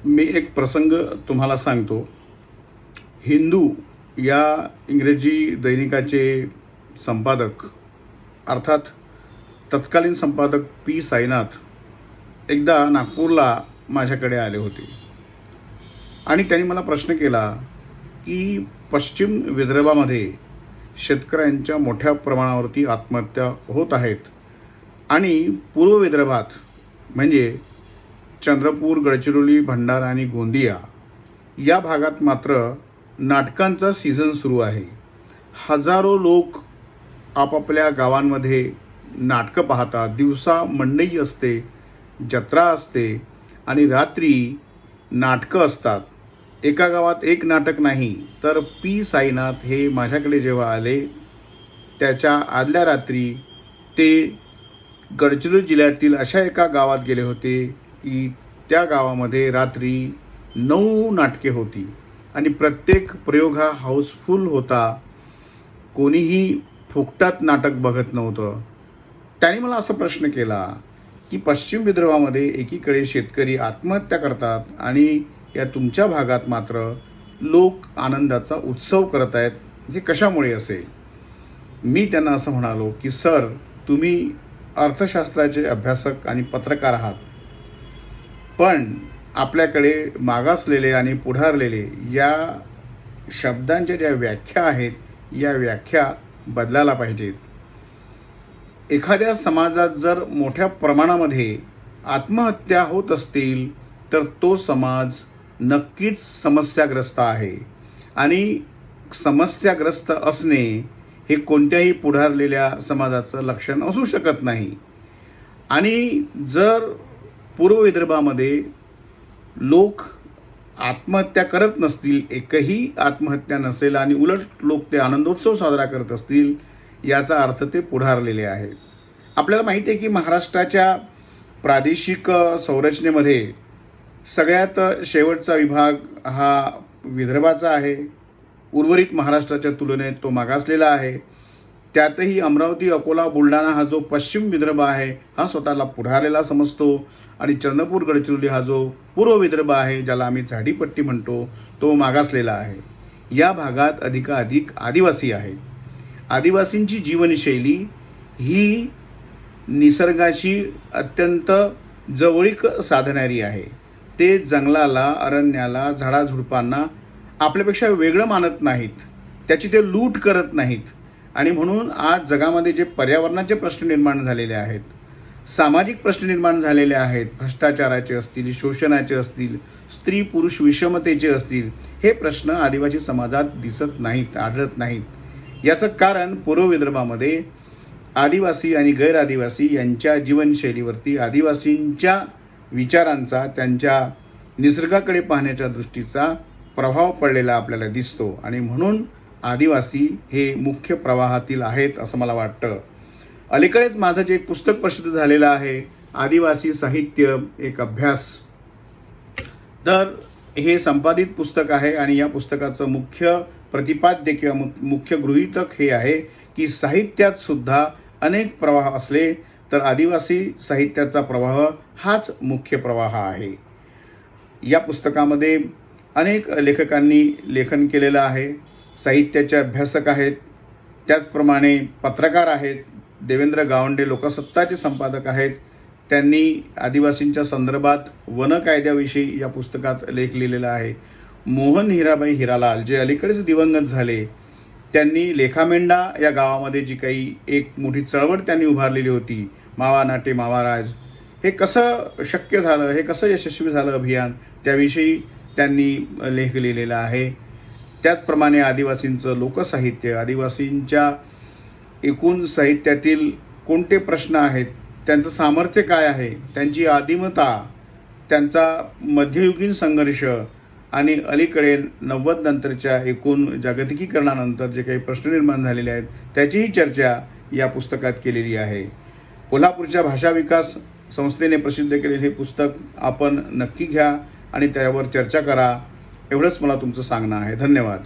मी एक प्रसंग तुम्हाला सांगतो. हिंदू या इंग्रजी दैनिकाचे संपादक अर्थात तत्कालीन संपादक पी साईनाथ एकदा नागपूरला माझ्याकडे आले होते आणि त्यांनी मला प्रश्न केला की पश्चिम विदर्भामध्ये शेतकऱ्यांच्या मोठ्या प्रमाणावरती आत्महत्या होत आहेत आणि पूर्व विदर्भात म्हणजे चंद्रपूर, गडचिरोली, भंडारा आणि गोंदिया या भागात मात्र नाटकांचा सीझन सुरू आहे. हजारो लोक आपापल्या गावांमध्ये नाटकं पाहतात. दिवसा मंडई असते, जत्रा असते आणि रात्री नाटकं असतात. एका गावात एक नाटक नाही तर पी साईनाथ हे माझ्याकडे जेव्हा आले त्याच्या आदल्या रात्री ते गडचिरोली जिल्ह्यातील अशा एका गावात गेले होते की त्या गावामध्ये रात्री 9 नाटके होती आणि प्रत्येक प्रयोग हा हाऊसफुल होता. कोणीही फुकटात नाटक बघत नव्हतं. त्याने मला असा प्रश्न केला की पश्चिम विदर्भामध्ये एकीकडे शेतकरी आत्महत्या करतात आणि या तुमच्या भागात मात्र लोक आनंदाचा उत्सव करत आहेत, हे कशामुळे असेल? मी त्यांना असं म्हणालो की सर, तुम्ही अर्थशास्त्राचे अभ्यासक आणि पत्रकार आहात, पण आपल्याकडे मागासलेले आणि पुढारलेले या शब्दांच्या ज्या व्याख्या आहेत या व्याख्या बदलायला पाहिजेत. एखाद्या समाजात जर मोठ्या प्रमाणामध्ये आत्महत्या होत असतील तर तो समाज नक्कीच समस्याग्रस्त आहे आणि समस्याग्रस्त असणे हे कोणत्याही पुढारलेल्या समाजाचं लक्षण असू शकत नाही. आणि जर पूर्व विदर्भामध्ये लोक आत्महत्या करत नसतील, एकही आत्महत्या नसेल आणि उलट लोक ते आनंदोत्सव साजरा करत असतील, याचा अर्थ ते पुढारलेले आहेत. आपल्याला माहिती आहे की महाराष्ट्राच्या प्रादेशिक संरचनेमध्ये सगळ्यात शेवटचा विभाग हा विदर्भाचा आहे. उर्वरित महाराष्ट्राच्या तुलनेत तो मागासलेला आहे. त्यातही अमरावती, अकोला, बुलढाणा हा जो पश्चिम विदर्भ आहे हा स्वतःला पुढारलेला समजतो आणि चंद्रपूर, गडचिरोली हा जो पूर्व विदर्भ आहे, ज्याला आम्ही झाडीपट्टी म्हणतो, तो मागासलेला आहे. या भागात अधिकाधिक आदिवासी आहेत. आदिवासींची जीवनशैली ही निसर्गाशी अत्यंत जवळीक साधणारी आहे. ते जंगलाला, अरण्याला, झाडाझुडपांना आपल्यापेक्षा वेगळं मानत नाहीत. त्याची ते लूट करत नाहीत. आणि म्हणून आज जगामध्ये जे पर्यावरणाचे प्रश्न निर्माण झालेले आहेत, सामाजिक प्रश्न निर्माण झालेले आहेत, भ्रष्टाचाराचे असतील, शोषणाचे असतील, स्त्री पुरुष विषमतेचे असतील, हे प्रश्न आदिवासी समाजात दिसत नाहीत, आढळत नाहीत. याचं कारण पूर्व विदर्भामध्ये आदिवासी आणि गैर आदिवासी यांच्या जीवनशैलीवरती आदिवासींच्या विचारांचा, त्यांच्या निसर्गाकडे पाहण्याच्या दृष्टीचा प्रभाव पडलेला आपल्याला दिसतो आणि म्हणून आदिवासी हे मुख्य प्रवाहातील आहेत असं मला वाटतं. अलीकडेच माझं जे एक पुस्तक प्रसिद्ध झालेलं आहे, आदिवासी साहित्य एक अभ्यास, तर हे संपादित पुस्तक आहे आणि या पुस्तकाचं मुख्य प्रतिपाद्य किंवा मुख्य गृहीतक हे आहे की साहित्यात सुद्धा अनेक प्रवाह असले तर आदिवासी साहित्याचा प्रवाह हाच मुख्य प्रवाह आहे. या पुस्तकामध्ये अनेक लेखकांनी लेखन केलेलं आहे. साहित्याचे अभ्यासक आहेत, त्याचप्रमाणे पत्रकार आहेत. देवेंद्र गावंडे लोकसत्ताचे संपादक आहेत. त्यांनी आदिवासींच्या संदर्भात वन कायद्याविषयी या पुस्तकात लेख लिहिलेला आहे. मोहन हिराबाई हिरालाल जे अलीकडेच दिवंगत झाले, त्यांनी लेखामेंढा या गावामध्ये जी काही एक मोठी चळवळ त्यांनी उभारलेली होती, मावा नाटे मावाराज, हे कसं शक्य झालं, हे कसं यशस्वी झालं अभियान, त्याविषयी त्यांनी लेख लिहिलेला आहे. त्याचप्रमाणे आदिवासींचं लोकसाहित्य, आदिवासींच्या एकूण साहित्यातील कोणते प्रश्न आहेत, त्यांचं सामर्थ्य काय आहे, त्यांची आदिमता, त्यांचा मध्ययुगीन संघर्ष आणि अलीकडे 90 नंतरच्या एकूण जागतिकीकरणानंतर जे काही प्रश्न निर्माण झालेले आहेत त्याचीही चर्चा या पुस्तकात केलेली आहे. कोल्हापूरच्या भाषा विकास संस्थेने प्रसिद्ध केलेले हे पुस्तक आपण नक्की घ्या आणि त्यावर चर्चा करा. एवढंच मला तुमचं सांगणं आहे. धन्यवाद.